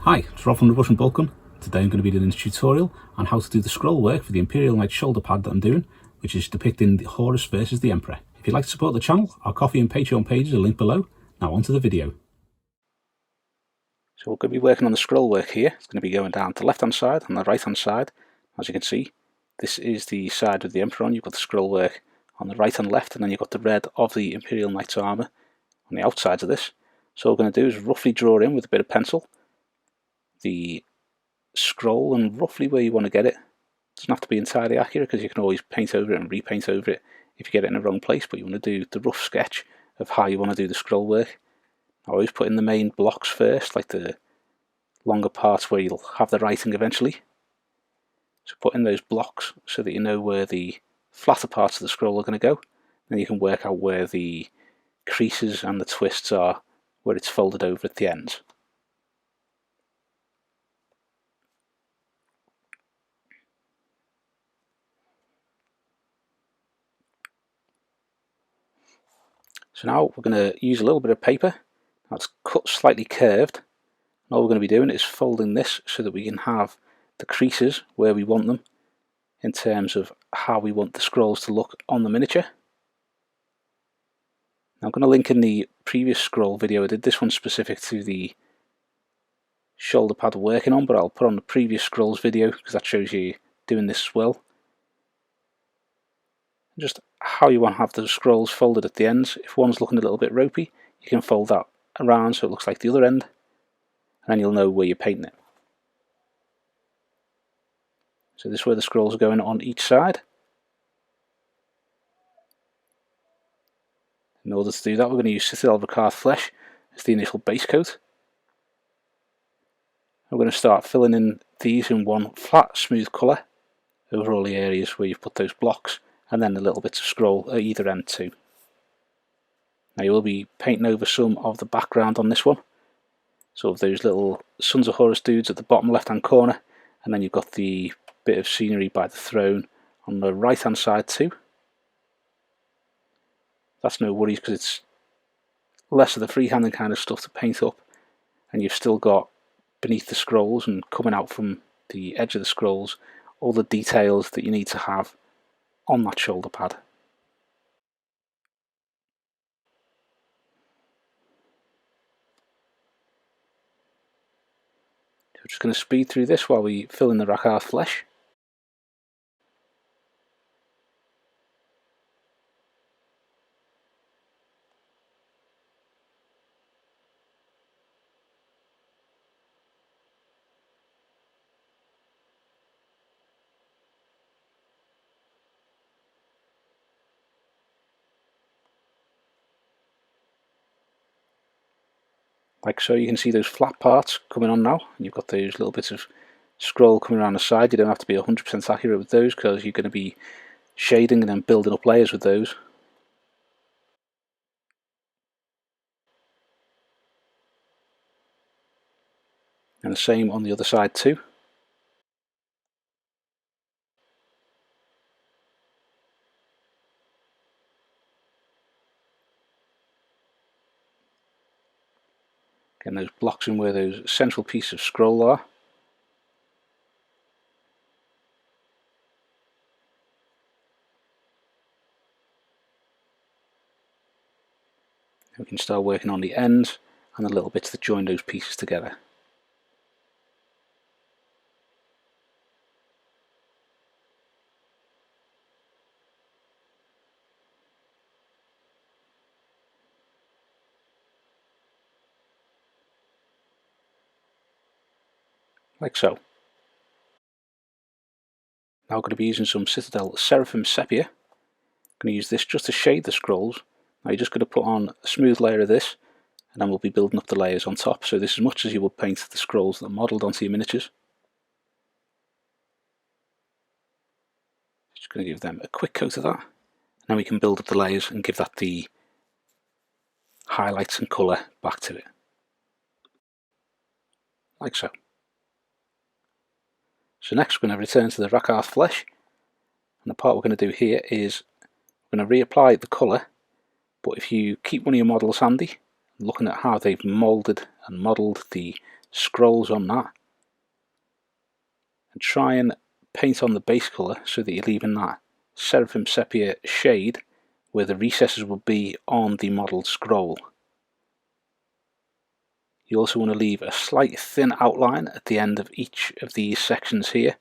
Hi, it's Rob from the Russian Boltgun. Today I'm going to be doing a tutorial on how to do the scroll work for the Imperial Knight shoulder pad that I'm doing, which is depicting the Horus versus the Emperor. If you'd like to support the channel, our Coffee and Patreon pages are linked below. Now on to the video. So we're going to be working on the scroll work here. It's going to be going down the left hand side and the right hand side. As you can see, this is the side with the Emperor on. You've got the scroll work on the right and left, and then you've got the red of the Imperial Knight's armour on the outsides of this. So what we're going to do is roughly draw in with a bit of pencil the scroll and roughly where you want to get it. It doesn't have to be entirely accurate because you can always paint over it and repaint over it if you get it in the wrong place, but you want to do the rough sketch of how you want to do the scroll work. I always put in the main blocks first, like the longer parts where you'll have the writing eventually. So put in those blocks so that you know where the flatter parts of the scroll are going to go. Then you can work out where the creases and the twists are, where it's folded over at the ends. So now we're going to use a little bit of paper. Now it's cut slightly curved. And all we're going to be doing is folding this so that we can have the creases where we want them in terms of how we want the scrolls to look on the miniature. Now I'm going to link in the previous scroll video. I did this one specific to the shoulder pad we're working on, but I'll put on the previous scrolls video because that shows you doing this as well. Just how you want to have the scrolls folded at the ends. If one's looking a little bit ropey, you can fold that around so it looks like the other end, and then you'll know where you're painting it. So this is where the scrolls are going on each side. In order to do that, we're going to use Citadel Rakarth flesh as the initial base coat. We're going to start filling in these in one flat, smooth colour over all the areas where you've put those blocks, and then the little bits of scroll at either end too. Now you will be painting over some of the background on this one. So those little Sons of Horus dudes at the bottom left hand corner, and then you've got the bit of scenery by the throne on the right hand side too. That's no worries because it's less of the freehanding kind of stuff to paint up, and you've still got beneath the scrolls and coming out from the edge of the scrolls all the details that you need to have on that shoulder pad. So we're just going to speed through this while we fill in the Rakarth flesh. Like so, you can see those flat parts coming on now, and you've got those little bits of scroll coming around the side. You don't have to be 100% accurate with those because you're going to be shading and then building up layers with those. And the same on the other side too. Getting those blocks in where those central pieces of scroll are. We can start working on the ends and the little bits that join those pieces together. Like so. Now I'm going to be using some Citadel Seraphim Sepia. I'm going to use this just to shade the scrolls. Now you're just going to put on a smooth layer of this, and then we'll be building up the layers on top. So this is as much as you would paint the scrolls that are modelled onto your miniatures. Just going to give them a quick coat of that, and then we can build up the layers and give that the highlights and colour back to it. Like so. So next we're going to return to the Rakarth flesh, and the part we're going to do here is we're going to reapply the colour, but if you keep one of your models handy, looking at how they've moulded and modelled the scrolls on that and try and paint on the base colour so that you're leaving that Seraphim Sepia shade where the recesses will be on the modelled scroll. You also want to leave a slight thin outline at the end of each of these sections here,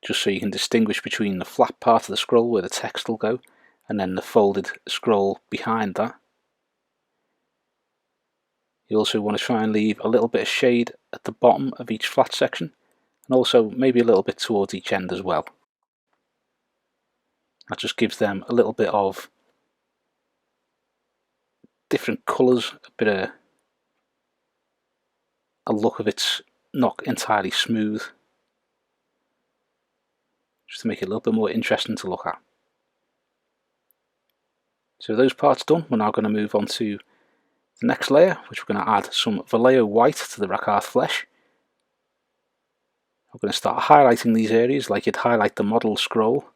just so you can distinguish between the flat part of the scroll where the text will go and then the folded scroll behind that. You also want to try and leave a little bit of shade at the bottom of each flat section, and also maybe a little bit towards each end as well. That just gives them a little bit of different colours, a bit of a look of it's not entirely smooth, just to make it a little bit more interesting to look at. So those parts done, we're now going to move on to the next layer, which we're going to add some Vallejo White to the Rakarth flesh. I'm going to start highlighting these areas like you'd highlight the model scroll.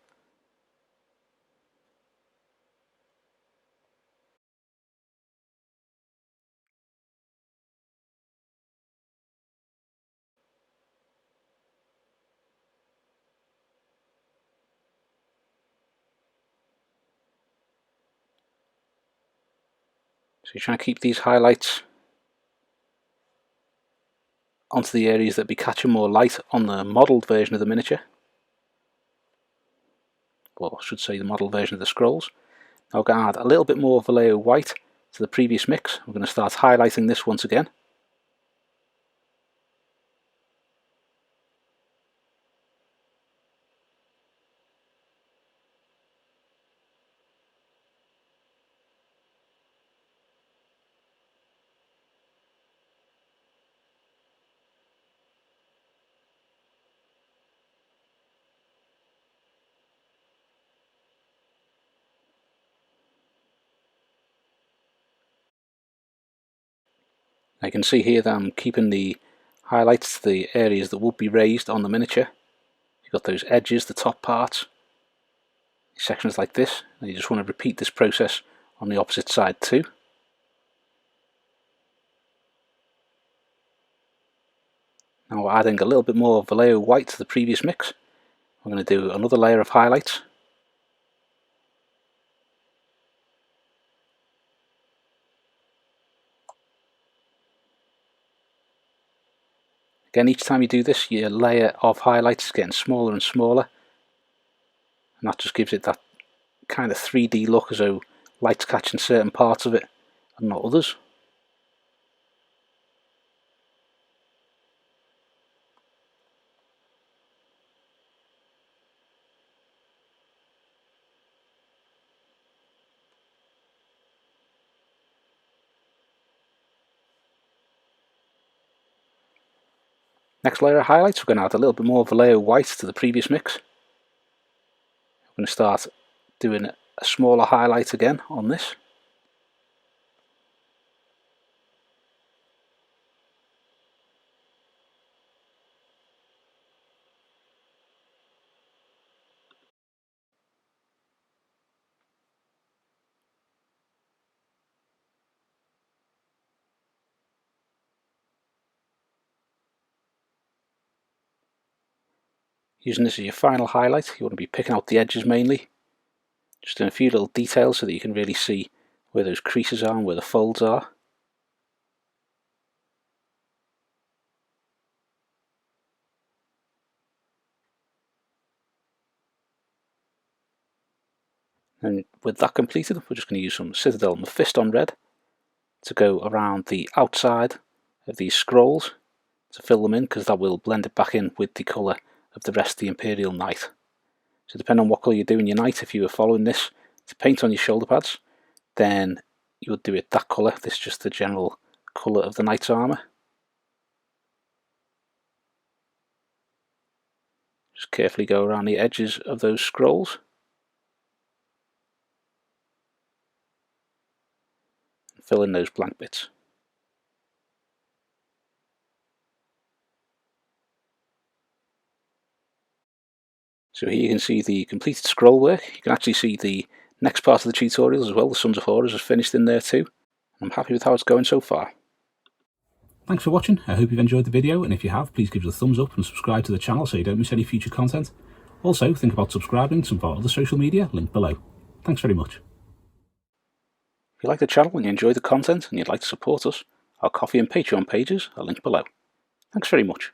So you're trying to keep these highlights onto the areas that be catching more light on the modelled version of the miniature. Well, I should say the model version of the scrolls. Now we're going to add a little bit more Vallejo White to the previous mix. We're going to start highlighting this once again. Now you can see here that I'm keeping the highlights to the areas that would be raised on the miniature. You've got those edges, the top parts, sections like this, and you just want to repeat this process on the opposite side too. Now we're adding a little bit more Vallejo White to the previous mix. We're going to do another layer of highlights. Again, each time you do this, your layer of highlights is getting smaller and smaller, and that just gives it that kind of 3D look, as though light's catching certain parts of it and not others. Next layer of highlights, we're going to add a little bit more Vallejo White to the previous mix. I'm going to start doing a smaller highlight again on this. Using this as your final highlight, you want to be picking out the edges mainly, just in a few little details so that you can really see where those creases are and where the folds are. And with that completed, we're just going to use some Citadel Mephisto on red to go around the outside of these scrolls to fill them in, because that will blend it back in with the colour of the rest of the Imperial Knight. So depending on what colour you're doing your knight, if you were following this to paint on your shoulder pads, then you would do it that colour. This is just the general colour of the knight's armour. Just carefully go around the edges of those scrolls. And fill in those blank bits. So here you can see the completed scroll work. You can actually see the next part of the tutorial as well. The Sons of Horus is finished in there too. I'm happy with how it's going so far. Thanks for watching. I hope you've enjoyed the video, and if you have, please give us a thumbs up and subscribe to the channel so you don't miss any future content. Also, think about subscribing to some of our other social media, linked below. Thanks very much. If you like the channel and you enjoy the content and you'd like to support us, our Coffee and Patreon pages are linked below. Thanks very much.